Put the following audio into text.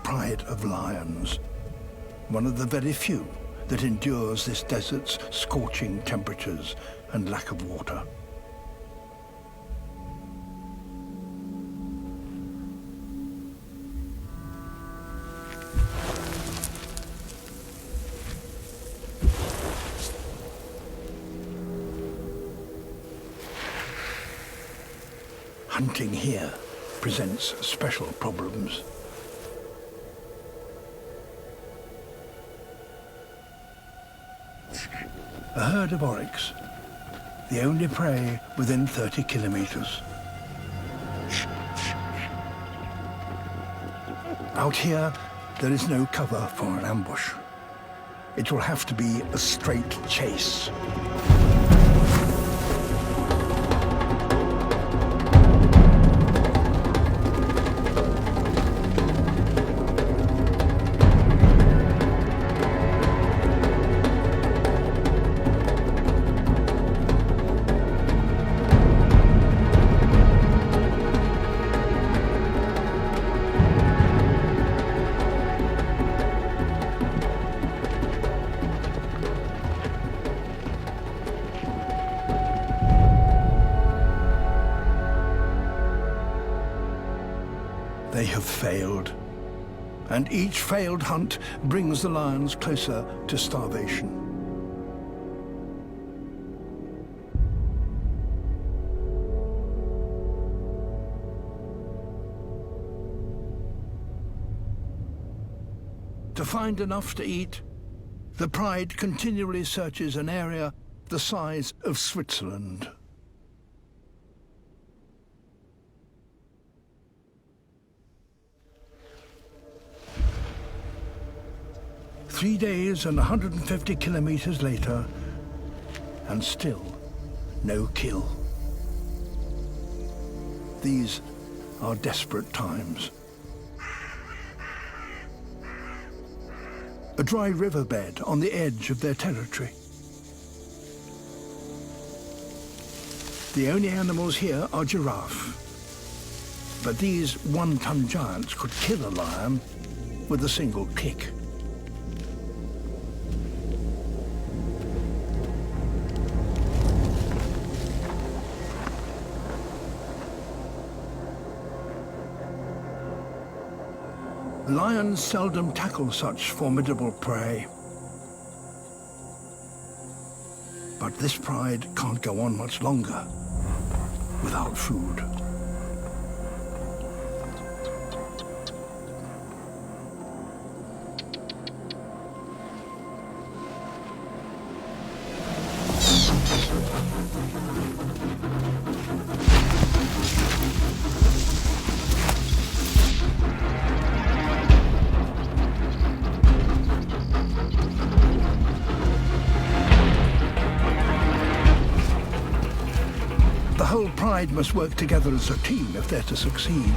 pride of lions, one of the very few that endures this desert's scorching temperatures and lack of water. Hunting here presents special problems. A herd of oryx, the only prey within 30 kilometers. Out here, there is no cover for an ambush. It will have to be a straight chase. They have failed, and each failed hunt brings the lions closer to starvation. To find enough to eat, the Pride continually searches an area the size of Switzerland. Three days and 150 kilometers later, and still no kill. These are desperate times. A dry riverbed on the edge of their territory. The only animals here are giraffe, but these one-ton giants could kill a lion with a single kick. Lions seldom tackle such formidable prey. But this pride can't go on much longer without food. The whole pride must work together as a team if they're to succeed.